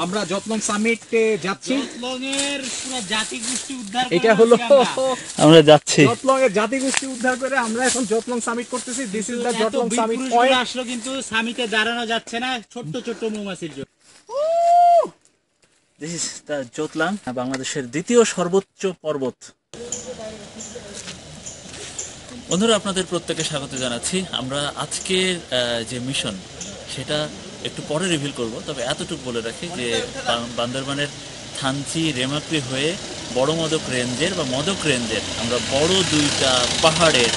আমরা জতলং সামিটে যাচ্ছি। এটা হলো আমরা যাচ্ছি জতলং এর জাতিগোষ্ঠী উদ্ধার করে আমরা এখন জতলং সামিট করতেছি। This is the Jotlang summit point. আসলো কিন্তু সামিটে দাঁড়ানো যাচ্ছে না ছোট্ট ছোট্ট মৌমাছির জন্য। দিস ইজ দ্য জতলাং, বাংলাদেশের দ্বিতীয় সর্বোচ্চ পর্বত। বন্ধুরা, আপনাদের প্রত্যেকে স্বাগত জানাচ্ছি। আমরা আজকের যে মিশন সেটা একটু পরে রিভিল করব, তবে এতটুকু বলে রাখি যে বান্দরবানের থানচি রেমাক্রি হয়ে বড় মদক রেঞ্জের বা মদক রেঞ্জের আমরা বড় দুইটা পাহাড়ের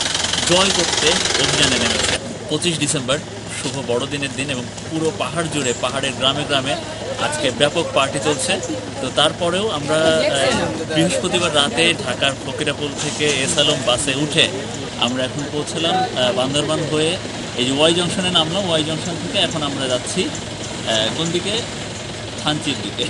জয় করতে অভিযানে নেমেছি। 25 ডিসেম্বর শুভ বড়দিনের দিন এবং পুরো পাহাড় জুড়ে পাহাড়ের গ্রামে গ্রামে আজকে ব্যাপক পার্টি চলছে। তো তারপরেও আমরা বৃহস্পতিবার রাতে ঢাকার ফকিরাপুল থেকে এসালম বাসে উঠে আমরা এখন পৌঁছলাম বান্দরবান হয়ে এই যে ওয়াই জংশনে নামলাম। ওয়াই জংশন থেকে এখন আমরা যাচ্ছি কোন দিকে? থানচির দিকে।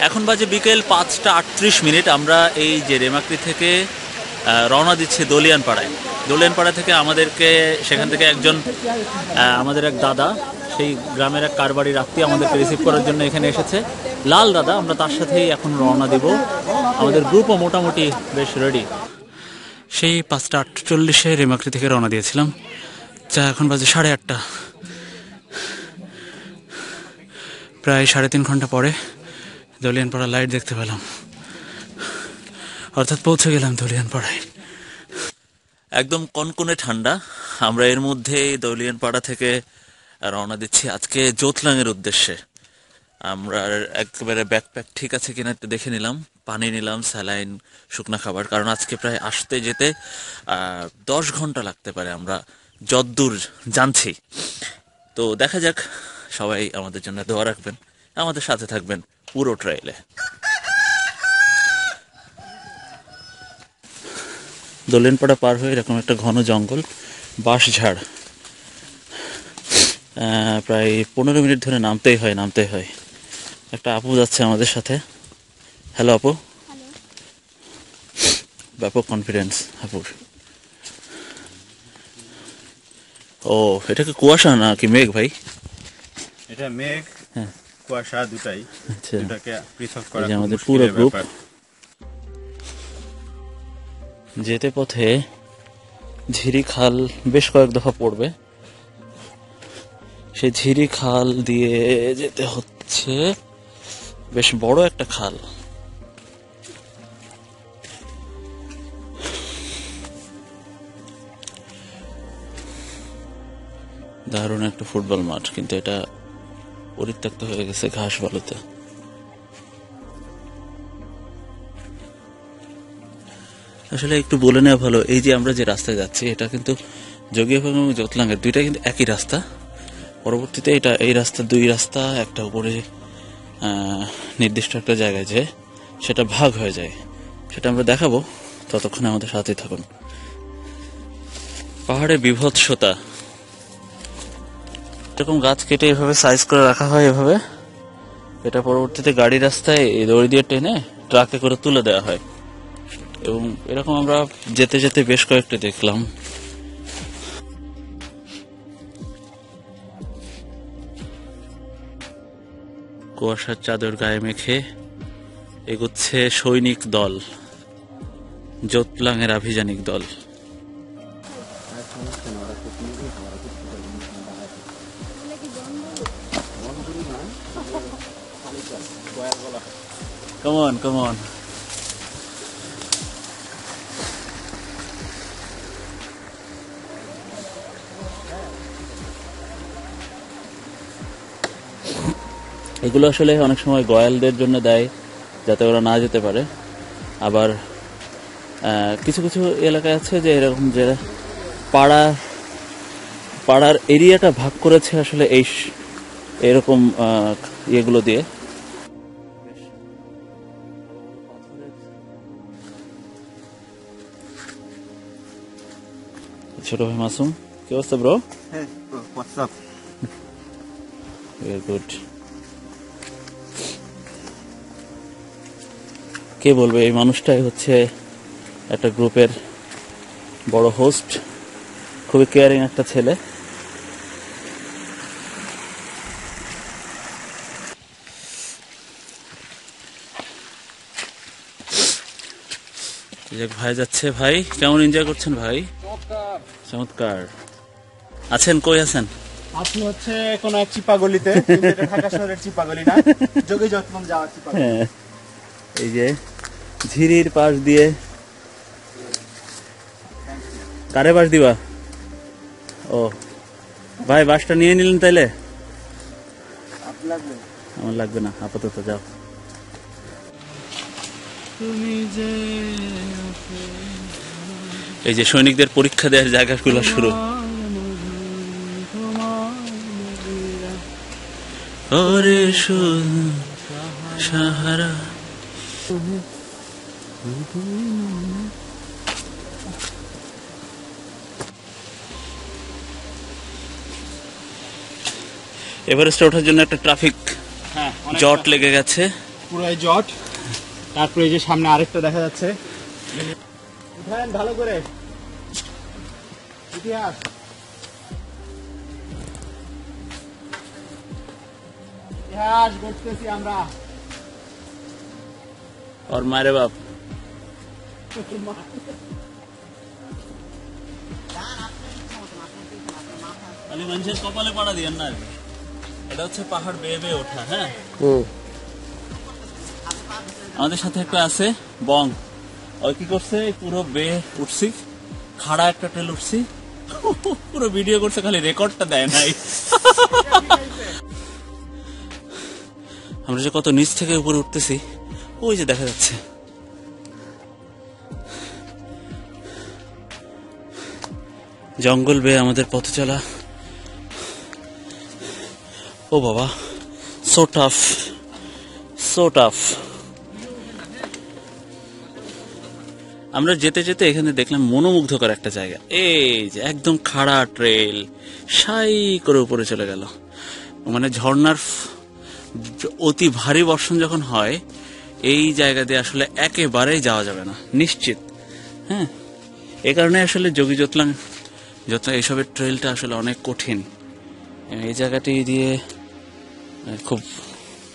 এখন বাজে বিকেল 5টা 38 মিনিট। আমরা এই যে রেমাক্রি থেকে রওনা দিচ্ছি দলিয়ানপাড়ায়। দলিয়ানপাড়া থেকে আমাদেরকে সেখান থেকে একজন আমাদের এক দাদা, সেই গ্রামের এক কারবারির আত্মীয় আমাদেরকে রিসিভ করার জন্য এখানে এসেছে, লাল দাদা। আমরা তার সাথেই এখন রওনা দিব। আমাদের গ্রুপও মোটামুটি বেশ রেডি। সেই 5টা 48-এ রেমাক্রি থেকে রওনা দিয়েছিলাম, যা এখন বাজে 8:30। প্রায় 3.5 ঘন্টা পরে দলিয়ানপাড়া লাইট দেখতে পেলাম, অর্থাৎ পৌঁছে গেলাম দলিয়ানপাড়ায়। একদম কনকনে ঠান্ডা। আমরা এর মধ্যে দলিয়ানপাড়া থেকে রওনা দিচ্ছি আজকে জতলাং এর উদ্দেশ্যে। আমরা একেবারে ব্যাকপ্যাক ঠিক আছে কিনা একটু দেখে নিলাম, পানি নিলাম, স্যালাইন, শুকনা খাবার, কারণ আজকে প্রায় আসতে যেতে 10 ঘন্টা লাগতে পারে আমরা যদ্দূর জানছি। তো দেখা যাক, সবাই আমাদের জন্য দোয়া রাখবেন, আমাদের সাথে থাকবেন পুরো ট্রেইলে। দলিয়ানপাড়া পার হয়ে এরকম একটা ঘন জঙ্গল, বাঁশঝাড়, প্রায় 15 মিনিট ধরে নামতেই হয়। একটা আপু যাচ্ছে আমাদের সাথে। হ্যালো আপু। ব্যাপক কনফিডেন্স আপুর। ও, এটা কি কুয়াশা না কি মেঘ ভাই? এটা মেঘ, হ্যাঁ, কুয়াশা দুটাই। আচ্ছা, দুটাকে পৃথক করা আমাদের পুরো গ্রুপ। যেতে পথে ঝিরি খাল বেশ কয়েক দফা পড়বে, সেই ঝিরি খাল দিয়ে যেতে হচ্ছে। বেশ বড় একটা খাল। দারুণ একটা ফুটবল মাঠ, কিন্তু এটা পরিত্যক্ত হয়ে গেছে ঘাস বালুতে। আসলে একটু বলে নেওয়া ভালো, এই যে আমরা যে রাস্তায় যাচ্ছি এটা কিন্তু যোগীবাগ এবং জতলাঙ্গের দুইটা কিন্তু একই রাস্তা। পরবর্তীতে এই রাস্তা, দুই রাস্তা একটা উপরে নির্দিষ্ট একটা জায়গায় যে সেটা ভাগ হয়ে যায়, সেটা আমরা দেখাবো। ততক্ষণে আমাদের সাথে থাকুন। পাহাড়ে বিভৎসতা, এরকম গাছ কেটে এভাবে সাইজ করে রাখা হয় এভাবে, এটা পরবর্তীতে গাড়ি রাস্তায় দড়ি দিয়ে টেনে ট্রাকে করে তুলে দেওয়া হয়। এবং এরকম আমরা যেতে যেতে বেশ কয়েকটা দেখলাম। কুয়াশার চাদর গায়ে মেখে এগোচ্ছে সৈনিক দল, জোতলাঙের আভিযানিক দল। Come on, come on. এগুলো আসলে অনেক সময় গয়ালদের জন্য দেয় যাতে ওরা না যেতে পারে। আবার কিছু কিছু এলাকায় আছে যে এরকম যে পাড়ার এরিয়াটা ভাগ করেছে আসলে এরকম ইয়েগুলো দিয়ে। ছোট ভাই মাসুম, কি অবস্থা ব্রো? হ্যাঁ, হোয়াটসঅ্যাপ। Very good. কে বলবে এই মানুষটাই হচ্ছে একটা গ্রুপের বড় হোস্ট, খুবই কেয়ারিং একটা ছেলে। ভাই যাচ্ছে। ভাই কেমন এনজয় করছেন ভাই? চমৎকার। আছেন, কই আছেন? আপনি হচ্ছে কোন এক চিপাগলিতে, ঢাকা শহরের চিপাগলি না, যোগী যত্ন যাওয়ার চিপাগলি। হ্যাঁ, এই যে ঝিরির পাশ দিয়ে। কারে বাস দিবা? ও ভাই, বাসটা নিয়ে নিলেন তাইলে? আমার লাগবে না আপাতত, যাও। এই যে সৈনিকদের পরীক্ষা দেওয়ার জায়গাগুলো শুরু। ওরে সাহারা, এভারেস্টে ওঠার জন্য একটা ট্রাফিক জট লেগে গেছে, পুরো জট। তারপরে এই যে সামনে আরেকটা দেখা যাচ্ছে। উঠান ভালো করে। ইতিহাস ইতিহাস করতেছি আমরা। ওর মারে বাপ। মানুষের কপালে পাড়া দিয়ে না, এটা হচ্ছে পাহাড় বেয়ে বেয়ে ওঠা। হ্যাঁ, আমাদের সাথে একটা আছে বং, ওই কি করছে, পুরো বেয়ে উঠছি, খাড়া একটা ট্রেল উঠছি, পুরো ভিডিও করছে, খালি রেকর্ডটা দেয় নাই। আমরা যে কত নিচ থেকে উপরে উঠতেছি, ওই যে দেখা যাচ্ছে। জঙ্গল বেয়ে আমাদের পথ চলা। ও বাবা, সো টাফ, সো টাফ। আমরা যেতে যেতে এখানে দেখলাম মনোমুগ্ধকর একটা জায়গা। এই যে একদম খাড়া ট্রেল, সাই করে উপরে চলে গেল। মানে ঝর্ণার অতি ভারী বর্ষণ যখন হয়, এই জায়গা দিয়ে আসলে একেবারেই যাওয়া যাবে না, নিশ্চিত। হ্যাঁ, এই কারণে আসলে যোগী জোতলাং এইসবের ট্রেলটা আসলে অনেক কঠিন। এই জায়গাটি দিয়ে খুব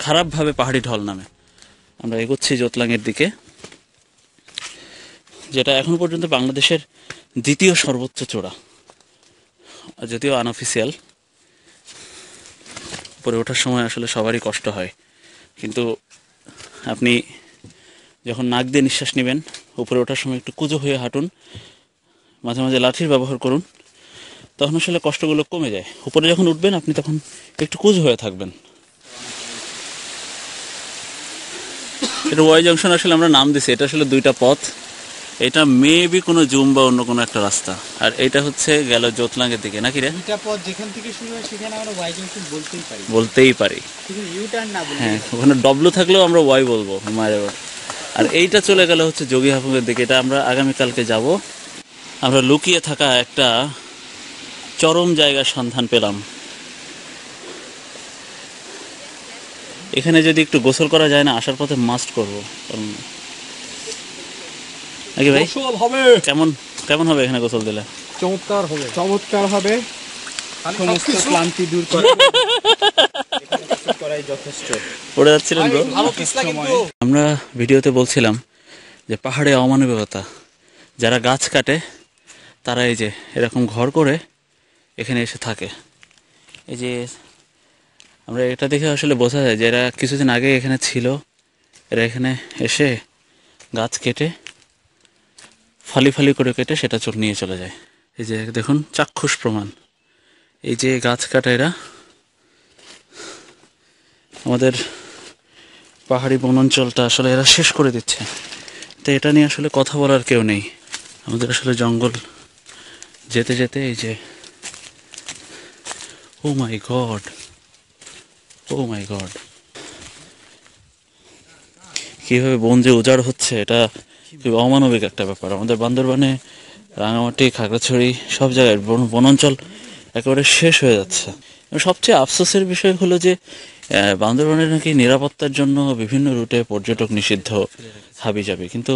খারাপভাবে পাহাড়ি ঢল নামে। আমরা এগোচ্ছি জোতলাঙের দিকে, যেটা এখন পর্যন্ত বাংলাদেশের দ্বিতীয় সর্বোচ্চ চূড়া, যদিও আনঅফিসিয়াল। উপরে ওঠার সময় আসলে সবারই কষ্ট হয়, কিন্তু আপনি যখন নাক দিয়ে নিঃশ্বাস নেবেন, উপরে ওঠার সময় একটু কুঁজো হয়ে হাঁটুন, মাঝে মাঝে লাঠির ব্যবহার করুন, তখন আসলে কষ্টগুলো কমে যায়। উপরে যখন উঠবেন আপনি তখন একটু কুঁজো হয়ে থাকবেন। এটা ওয়াই জংশন আসলে আমরা নাম দিছি, এটা আসলে দুইটা পথ। এটা মেবি কোনো জুম বা অন্য কোনো একটা রাস্তা, আর এটা হচ্ছে গেল জোতলাঙের দিকে, নাকি রে? দুইটা পথ যেখান থেকে শুরু হয় সেখানে আমরা ওয়াই জংশন বলতেই পারি। কিন্তু ইউ টার্ন না বলি। হ্যাঁ, ওখানে ডব্লু থাকলেও আমরা ওয়াই বলবো, মায়ের। আর এইটা চলে গেল হচ্ছে যোগী হাফুংয়ের দিকে। এটা আমরা আগামীকালকে যাব। আমরা লুকিয়ে থাকা একটা চরম জায়গার সন্ধান পেলাম। এখানে যদি একটু গোসল করা যায় না, আসার পথে মাস্ট করবো। নাকি ভাই? কেমন হবে এখানে গোসল দিলে? চমৎকার হবে, চমৎকার হবে। সমস্ত ক্লান্তি দূর করে করাই যথেষ্ট। পড়ে যাচ্ছিলেন ব্রো? আমরা ভিডিওতে বলছিলাম যে পাহাড়ে অমানবিকতা, যারা গাছ কাটে তারা এই যে এরকম ঘর করে এখানে এসে থাকে। এই যে আমরা এটা দেখে আসলে বোঝা যায় যে এরা কিছুদিন আগে এখানে ছিল, এরা এখানে এসে গাছ কেটে ফালি ফালি করে কেটে সেটা নিয়ে চলে যায়। এই যে দেখুন চাক্ষুষ প্রমাণ, এই যে গাছ কাটা এরা আমাদের পাহাড়ি বনাঞ্চলটা আসলে এরা শেষ করে দিচ্ছে। তো এটা নিয়ে আসলে কথা বলার কেউ নেই। আমাদের আসলে জঙ্গল যেতে যেতে এই যে ও মাই গড, ও মাই গড, কীভাবে বন যে উজাড় হচ্ছে এটা খুব অমানবিক একটা ব্যাপার। আমাদের বান্দরবানে রাঙামাটি, খাগড়াছড়ি সব জায়গায় বনাঞ্চল একেবারে শেষ হয়ে যাচ্ছে। এবং সবচেয়ে আফসোসের বিষয় হলো যে বান্দরবানের নাকি নিরাপত্তার জন্য বিভিন্ন রুটে পর্যটক নিষিদ্ধ হাবিজাবি, কিন্তু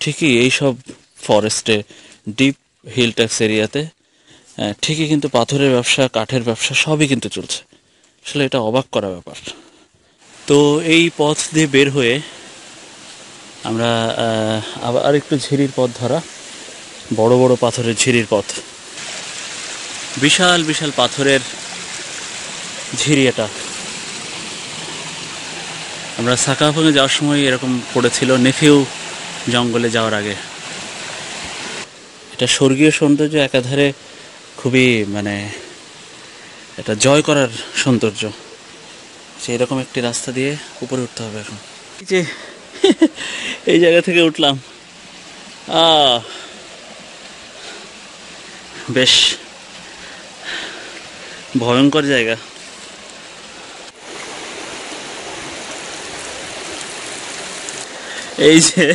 ঠিকই এইসব ফরেস্টে ডিপ হিল ট্যাক্স এরিয়াতে ঠিকই কিন্তু পাথরের ব্যবসা, কাঠের ব্যবসা সবই কিন্তু চলছে। আসলে এটা অবাক করা ব্যাপার। তো এই পথ দিয়ে বের হয়ে আমরা আবার আরেকটু ঝিরির পথ ধরা, বড় বড় পাথরের ঝিরির পথ, বিশাল বিশাল পাথরের ঝিরি। এটা আমরা সাকাফাঙে যাওয়ার সময় এরকম পড়েছিল নেফিউ জঙ্গলে যাওয়ার আগে। এটা স্বর্গীয় সৌন্দর্য, একাধারে খুবই মানে এটা জয় করার সৌন্দর্য। সেই রকম একটি রাস্তা দিয়ে উপরে উঠতে হবে এখন। এই যে এই জায়গা থেকে উঠলাম, বেশ ভয়ঙ্কর জায়গা। এই যে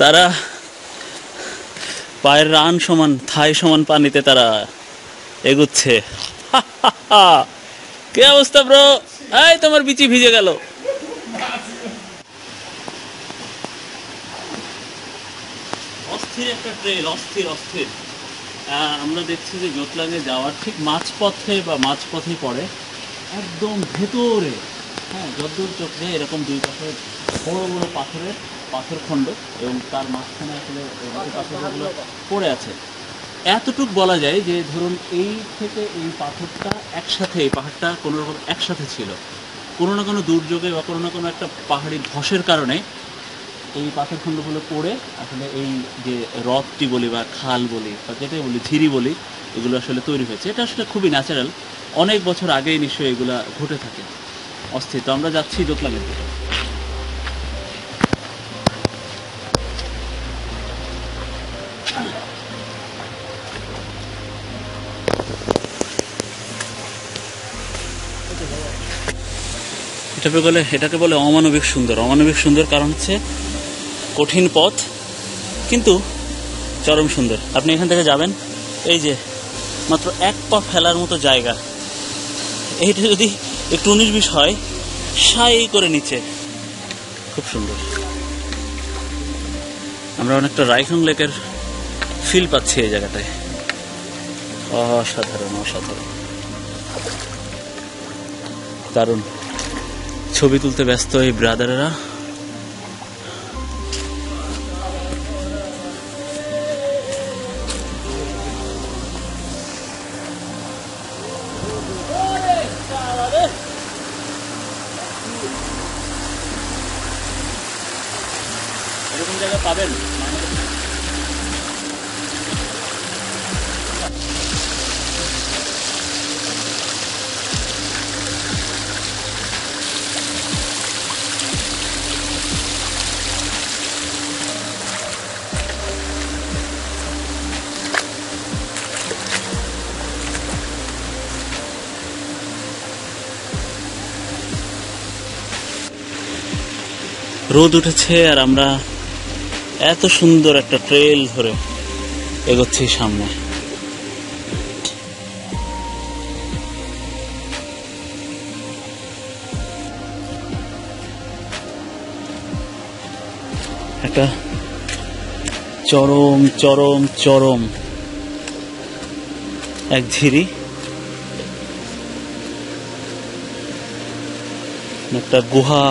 তারা পায়ের রান সমান, থাই সমান পানিতে তারা এগুচ্ছে। কে অবস্থা ব্রো? এই তোমার বিচি ভিজে গেল। অস্থির একটা ট্রেল, অস্থির অস্থির। আমরা দেখছি যে জোতলাঙে যাওয়ার ঠিক মাঝপথে বা মাঝপথেই পড়ে, একদম ভেতরে। হ্যাঁ, যতদূর চোখ যায় এরকম দুই পাশে বড় বড় পাথরখণ্ড এবং তার মাঝখানে আসলে পাথরগুলো পড়ে আছে। এতটুক বলা যায় যে ধরুন এই থেকে এই পাথরটা একসাথে, এই পাহাড়টা কোনো রকম একসাথে ছিল, কোনো না কোনো দুর্যোগে বা কোনো না কোনো একটা পাহাড়ি ধসের কারণে এই পাথরখণ্ডগুলো পড়ে আসলে এই যে হ্রদটি বলি বা খাল বলি বা যেটাই বলি ঝিরি বলি, এগুলো আসলে তৈরি হয়েছে। এটা আসলে খুবই ন্যাচারাল, অনেক বছর আগেই নিশ্চয়ই এগুলো ঘটে থাকে। অস্থির। তো আমরা যাচ্ছি জোতলাঙের দিকে। এটাকে বলে অমানবিক সুন্দর। অমানবিক সুন্দর কারণ হচ্ছে কঠিন পথ কিন্তু চরম সুন্দর। আপনি এখান থেকে যাবেন, এই যে মাত্র এক পা ফেলার মতো জায়গা, এইটা যদি একটু 19-20 হয় সাই করে নিচে, খুব সুন্দর। আমরা অনেকটা রাইখং লেকের ফিল পাচ্ছি এই জায়গাটায়। অসাধারণ অসাধারণ, দারুণ। ছবি তুলতে ব্যস্ত এই ব্রাদারেরা। এরকম জায়গা পাবেন রোদ উঠেছে আর আমরা এত সুন্দর একটা ট্রেল ধরে এগোচ্ছি সামনে। একটা চরম চরম চরম এক ঝিরি, একটা গুহা,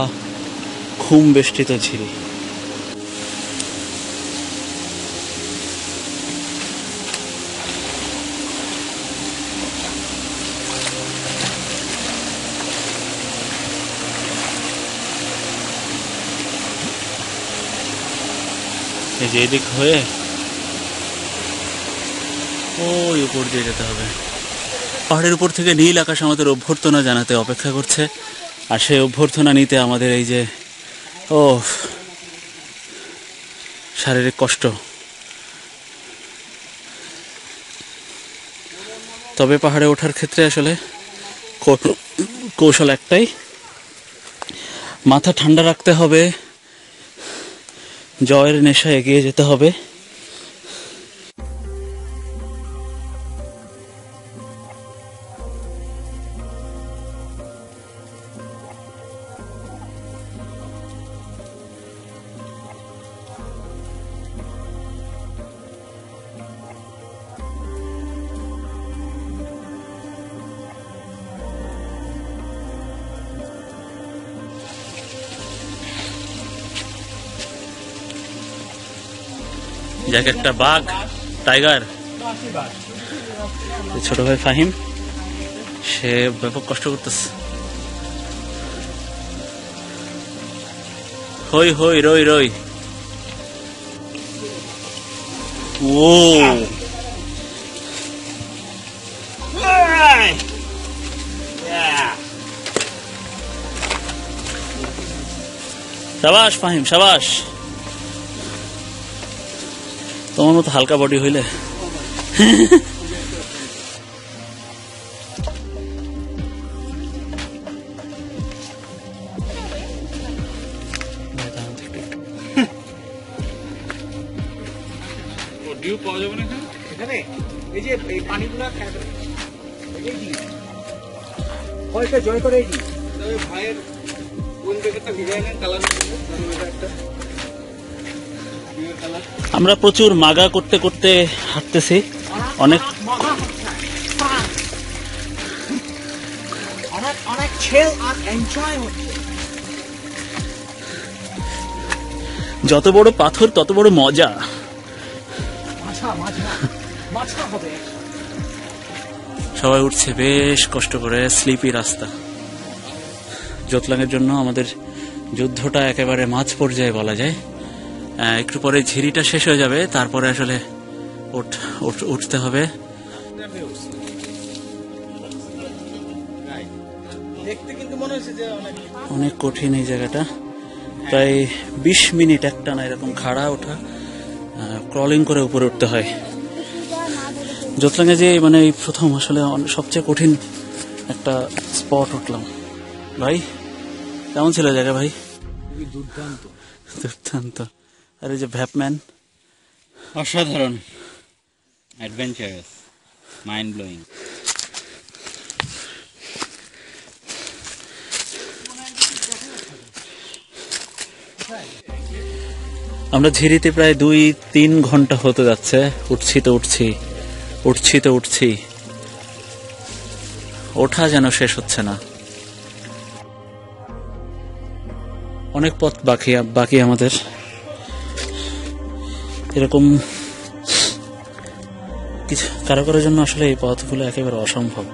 ঘুম বেষ্টিত ঝিরি। এই যে এদিক হয়ে ওই উপর দিয়ে যেতে হবে। পাহাড়ের উপর থেকে নীল আকাশ আমাদের অভ্যর্থনা জানাতে অপেক্ষা করছে, আর সেই অভ্যর্থনা নিতে আমাদের এই যে শারীরিক কষ্ট। তবে পাহাড়ে ওঠার ক্ষেত্রে আসলে কৌশল একটাই, মাথা ঠান্ডা রাখতে হবে, জয়ের নেশা এগিয়ে যেতে হবে। জ্যাকেটটা বাঘ, টাইগার। ছোট ভাই ফাহিম, সে ব্যাপক কষ্ট করতেছে। হই হই রই রই। ও শাবাশ ফাহিম, শাবাশ। তোমার মতো হালকা বডি হইলে পাওয়া যাবে না এখানে। এই যে এই পানিগুলা জয় করে ভাইয়ের কোন জায়গাটা ভিজায় নেন কালার একটা। আমরা প্রচুর মাগা করতে করতে হাঁটতেছি। অনেক যত বড় পাথর তত বড় মজা। সবাই উঠছে বেশ কষ্ট করে, স্লিপি রাস্তা। জোতলাঙের জন্য আমাদের যুদ্ধটা একেবারে মাঝ পর্যায়ে বলা যায়। একটু পরে ঝিরিটা শেষ হয়ে যাবে, তারপরে আসলে উঠতে হবে। অনেক কঠিন এই জায়গাটা, প্রায় 20 মিনিট একটানা এরকম খাড়া ওঠা, ক্রলিং করে উপরে উঠতে হয়। জোতলাঙে যে মানে এই প্রথম আসলে সবচেয়ে কঠিন একটা স্পট উঠলাম। ভাই কেমন ছিল জায়গা ভাই? দুর্দান্ত দুর্দান্ত। আর এই যে ভ্যাপম্যান, অসাধারণ, অ্যাডভেঞ্চারাস, মাইন্ড ব্লোয়িং। আমরা ঝিরিতে প্রায় 2-3 ঘন্টা হতে যাচ্ছে। উঠছি তো উঠছি, উঠছি তো উঠছি, ওঠা যেন শেষ হচ্ছে না। অনেক পথ বাকি আমাদের। এরকম কিছু কারো কারোর জন্য আসলে এই পথগুলো একেবারে অসম্ভব।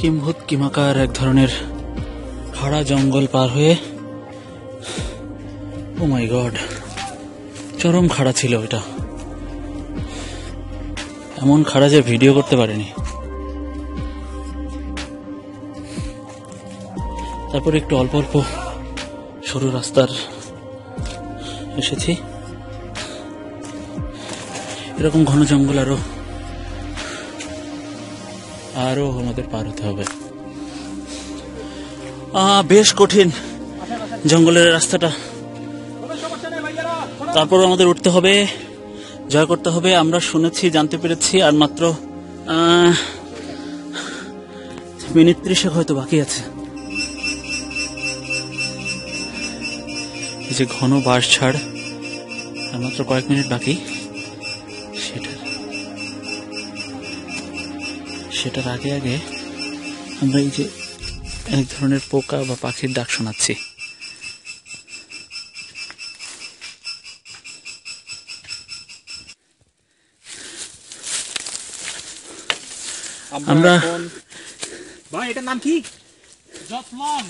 কিম্ভূত কিমাকার এক ধরনের খাড়া জঙ্গল পার হয়ে, ও মাই গড, চরম খাড়া ছিল এটা। এমন খাড়া যে ভিডিও করতে পারিনি। তারপর একটু অল্প অল্প সরু রাস্তার এসেছি। এরকম ঘন জঙ্গল আরো আমাদের পার হতে হবে। বেশ কঠিন জঙ্গলের রাস্তাটা, তারপর আমাদের উঠতে হবে, জয় করতে হবে। আমরা শুনেছি, জানতে পেরেছি আর মাত্র মিনিট 30 হয়তো বাকি আছে। এই যে ঘন বাঁশ ঝাড়, আর মাত্র কয়েক মিনিট বাকি। সেটার আগে আগে আমরা এই যে এক ধরনের পোকা বা পাখির ডাক শোনাচ্ছি। আমরা ভাই এটার নাম কি? জটলং।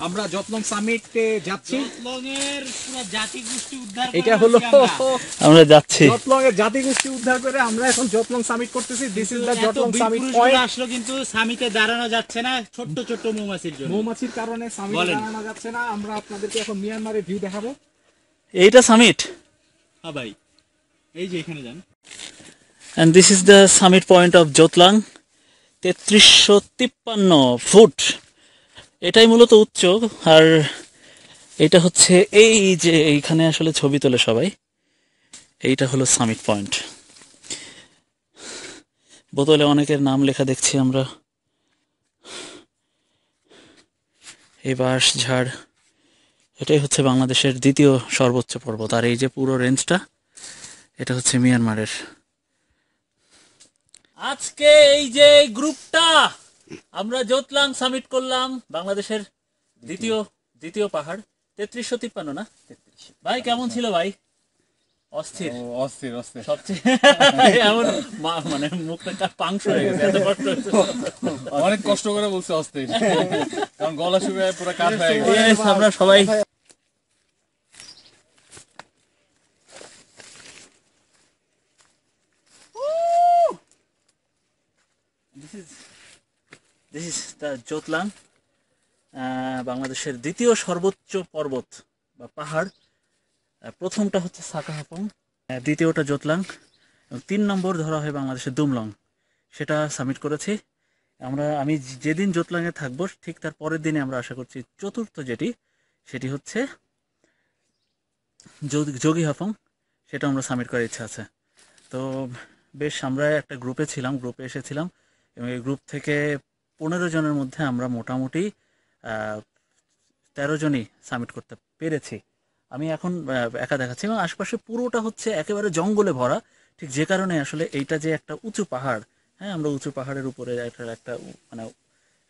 আমরা জটলং সামিটে যাচ্ছি। জটলং এর পুরো জাতিগোষ্ঠী উদ্ধার করে এটা হলো আমরা যাচ্ছি জটলং এর জাতিগোষ্ঠী উদ্ধার করে আমরা এখন জটলং সামিট করতেছি। দিস ইজ দ্য এত জটলং বীর সামিট পুরুষগুলো পয়েন্ট। আসলো কিন্তু সামিটে দাঁড়ানো যাচ্ছে না ছোট্ট ছোট্ট মৌমাছির জন্য। মৌমাছির কারণে সামিটে বলেন। দাঁড়ানো যাচ্ছে না। আমরা আপনাদেরকে এখন মিয়ানমারের ভিউ দেখাবো। এইটা সামিট, হ্যাঁ ভাই, এই যে এখানে যান। and this is the summit point of Jotlang, 3353 foot. এটাই মূলত উচ্চ, আর এটা হচ্ছে এই যে এইখানে আসলে ছবি তোলে সবাই। এইটা হলো সামিট পয়েন্ট। বোতলে অনেকের নাম লেখা দেখছি আমরা। এই বাঁশ ঝাড়, এটাই হচ্ছে বাংলাদেশের দ্বিতীয় সর্বোচ্চ পর্বত। আর এই যে পুরো রেঞ্জটা, এটা হচ্ছে মিয়ানমারের। আজকে এই যে গ্রুপটা আমরা জোতলাং সামিট করলাম, বাংলাদেশের দ্বিতীয় পাহাড়। 3353 না? ভাই কেমন ছিল ভাই? অস্থির অস্থির অস্থির সবচেয়ে এমন মানে মুখটা পাংশ হয়ে গেছে, এত কষ্ট হয়েছে। অনেক কষ্ট করে বলছে অস্থির, কারণ গলা শুকিয়ে পুরো কাঠ হয়ে গেছে। Yes, আমরা সবাই This is the জোতলাং, বাংলাদেশের দ্বিতীয় সর্বোচ্চ পর্বত বা পাহাড়। প্রথমটা হচ্ছে সাকাহাপং, দ্বিতীয়টা জোতলাং, 3 নম্বর ধরা হয় বাংলাদেশের দুমলং। সেটা সামিট করেছি আমি যেদিন জোতলাঙে থাকবো ঠিক তার পরের দিনে আমরা আশা করছি চতুর্থ সেটি হচ্ছে যোগীহাফং, সেটা আমরা সামিট করার ইচ্ছা আছে। তো বেশ, আমরা একটা গ্রুপে এসেছিলাম এবং এই গ্রুপ থেকে 15 জনের মধ্যে আমরা মোটামুটি 13 জনই সামিট করতে পেরেছি। আমি এখন একা দেখাচ্ছি এবং আশেপাশে পুরোটা হচ্ছে একেবারে জঙ্গলে ভরা। ঠিক যে কারণে আসলে এইটা যে একটা উঁচু পাহাড়, হ্যাঁ, আমরা উঁচু পাহাড়ের উপরে একটা মানে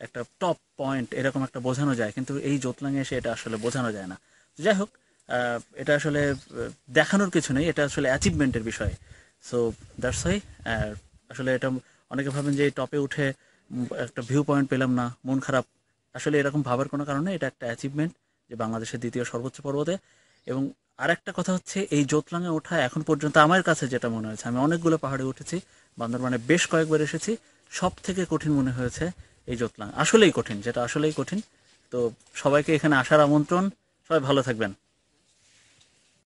একটা টপ পয়েন্ট এরকম একটা বোঝানো যায়, কিন্তু এই জোতলাঙে এসে এটা আসলে বোঝানো যায় না। যাই হোক, এটা আসলে দেখানোর কিছু নেই, এটা আসলে অ্যাচিভমেন্টের বিষয়। সো দ্যাটস ওয়াই আসলে এটা অনেকে ভাবেন যে এই টপে উঠে একটা ভিউ পয়েন্ট পেলাম না, মন খারাপ। আসলে এরকম ভাবার কোনো কারণে, এটা একটা অ্যাচিভমেন্ট যে বাংলাদেশের দ্বিতীয় সর্বোচ্চ পর্বতে। এবং আরেকটা কথা হচ্ছে, এই জোতলাঙে ওঠা এখন পর্যন্ত আমার কাছে যেটা মনে হয়েছে, আমি অনেকগুলো পাহাড়ে উঠেছি, বান্দরবানে বেশ কয়েকবার এসেছি, সব থেকে কঠিন মনে হয়েছে এই জোতলাং। আসলেই কঠিন, যেটা আসলেই কঠিন। তো সবাইকে এখানে আসার আমন্ত্রণ, সবাই ভালো থাকবেন।